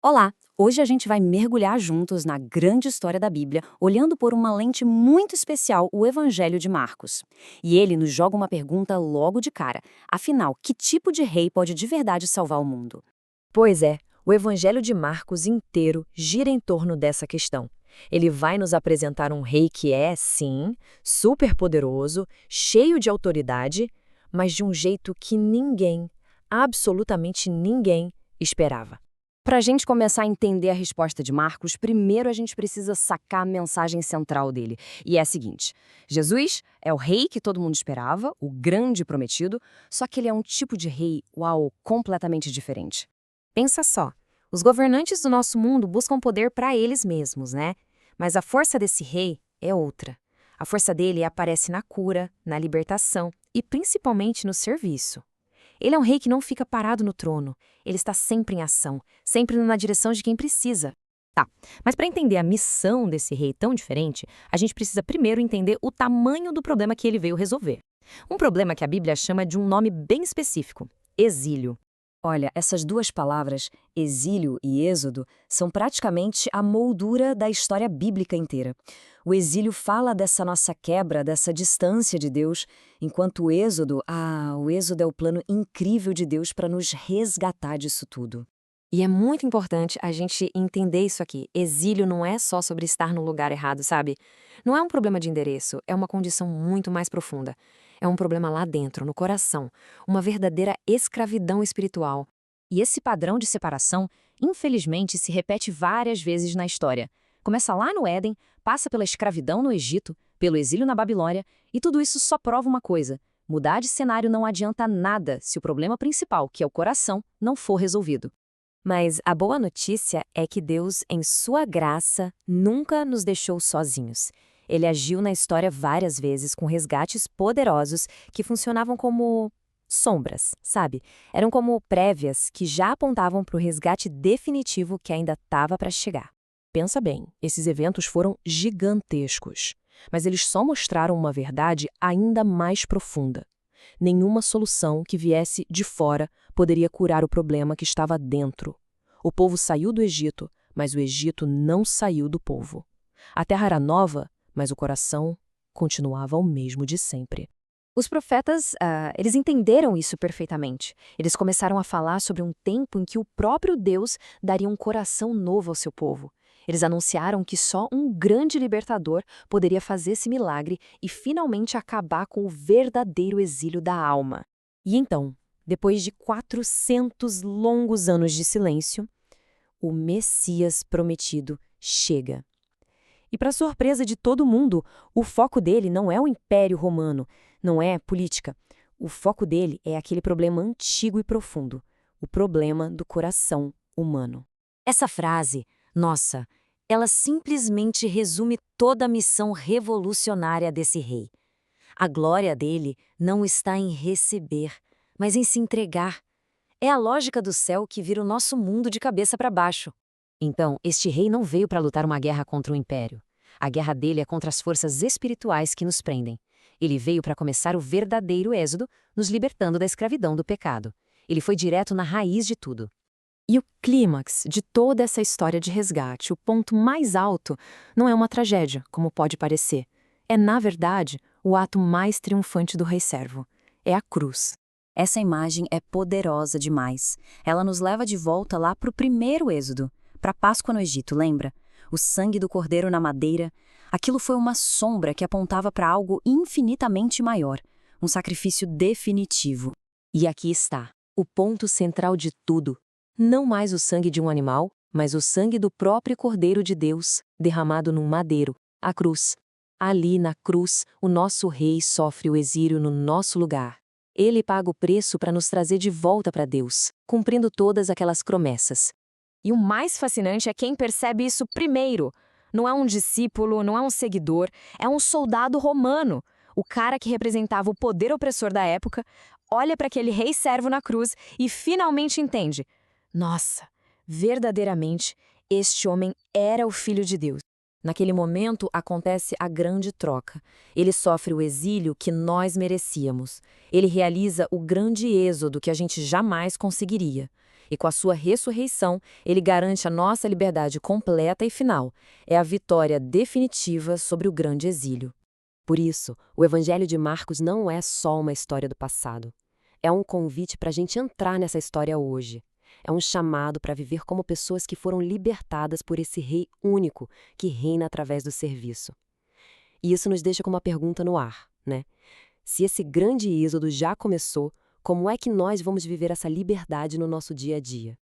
Olá! Hoje a gente vai mergulhar juntos na grande história da Bíblia, olhando por uma lente muito especial, o Evangelho de Marcos. E ele nos joga uma pergunta logo de cara. Afinal, que tipo de rei pode de verdade salvar o mundo? Pois é, o Evangelho de Marcos inteiro gira em torno dessa questão. Ele vai nos apresentar um rei que é, sim, superpoderoso, cheio de autoridade, mas de um jeito que ninguém, absolutamente ninguém, esperava. Para a gente começar a entender a resposta de Marcos, primeiro a gente precisa sacar a mensagem central dele. E é a seguinte: Jesus é o rei que todo mundo esperava, o grande prometido, só que ele é um tipo de rei, uau, completamente diferente. Pensa só, os governantes do nosso mundo buscam poder para eles mesmos, né? Mas a força desse rei é outra. A força dele aparece na cura, na libertação e principalmente no serviço. Ele é um rei que não fica parado no trono. Ele está sempre em ação, sempre indo na direção de quem precisa. Tá, mas para entender a missão desse rei tão diferente, a gente precisa primeiro entender o tamanho do problema que ele veio resolver. Um problema que a Bíblia chama de um nome bem específico: exílio. Olha, essas duas palavras, exílio e êxodo, são praticamente a moldura da história bíblica inteira. O exílio fala dessa nossa quebra, dessa distância de Deus, enquanto o êxodo é o plano incrível de Deus para nos resgatar disso tudo. E é muito importante a gente entender isso aqui. Exílio não é só sobre estar no lugar errado, sabe? Não é um problema de endereço, é uma condição muito mais profunda. É um problema lá dentro, no coração, uma verdadeira escravidão espiritual. E esse padrão de separação, infelizmente, se repete várias vezes na história. Começa lá no Éden, passa pela escravidão no Egito, pelo exílio na Babilônia, e tudo isso só prova uma coisa: mudar de cenário não adianta nada se o problema principal, que é o coração, não for resolvido. Mas a boa notícia é que Deus, em sua graça, nunca nos deixou sozinhos. Ele agiu na história várias vezes com resgates poderosos que funcionavam como sombras, sabe? Eram como prévias que já apontavam para o resgate definitivo que ainda estava para chegar. Pensa bem, esses eventos foram gigantescos, mas eles só mostraram uma verdade ainda mais profunda. Nenhuma solução que viesse de fora poderia curar o problema que estava dentro. O povo saiu do Egito, mas o Egito não saiu do povo. A terra era nova, mas o coração continuava o mesmo de sempre. Os profetas, eles entenderam isso perfeitamente. Eles começaram a falar sobre um tempo em que o próprio Deus daria um coração novo ao seu povo. Eles anunciaram que só um grande libertador poderia fazer esse milagre e finalmente acabar com o verdadeiro exílio da alma. E então, depois de 400 longos anos de silêncio, o Messias prometido chega. E para surpresa de todo mundo, o foco dele não é o Império Romano, não é política. O foco dele é aquele problema antigo e profundo, o problema do coração humano. Essa frase, nossa, ela simplesmente resume toda a missão revolucionária desse rei. A glória dele não está em receber, mas em se entregar. É a lógica do céu que vira o nosso mundo de cabeça para baixo. Então, este rei não veio para lutar uma guerra contra o império. A guerra dele é contra as forças espirituais que nos prendem. Ele veio para começar o verdadeiro êxodo, nos libertando da escravidão do pecado. Ele foi direto na raiz de tudo. E o clímax de toda essa história de resgate, o ponto mais alto, não é uma tragédia, como pode parecer. É, na verdade, o ato mais triunfante do rei servo. É a cruz. Essa imagem é poderosa demais. Ela nos leva de volta lá para o primeiro êxodo, para a Páscoa no Egito, lembra? O sangue do cordeiro na madeira. Aquilo foi uma sombra que apontava para algo infinitamente maior, um sacrifício definitivo. E aqui está, o ponto central de tudo. Não mais o sangue de um animal, mas o sangue do próprio Cordeiro de Deus, derramado num madeiro, a cruz. Ali na cruz, o nosso rei sofre o exílio no nosso lugar. Ele paga o preço para nos trazer de volta para Deus, cumprindo todas aquelas promessas. E o mais fascinante é quem percebe isso primeiro. Não é um discípulo, não é um seguidor, é um soldado romano. O cara que representava o poder opressor da época, olha para aquele rei servo na cruz e finalmente entende: nossa, verdadeiramente, este homem era o Filho de Deus. Naquele momento acontece a grande troca. Ele sofre o exílio que nós merecíamos. Ele realiza o grande êxodo que a gente jamais conseguiria. E com a sua ressurreição, ele garante a nossa liberdade completa e final. É a vitória definitiva sobre o grande exílio. Por isso, o Evangelho de Marcos não é só uma história do passado. É um convite para a gente entrar nessa história hoje. É um chamado para viver como pessoas que foram libertadas por esse Rei único que reina através do serviço. E isso nos deixa com uma pergunta no ar, né? Se esse grande êxodo já começou, como é que nós vamos viver essa liberdade no nosso dia a dia?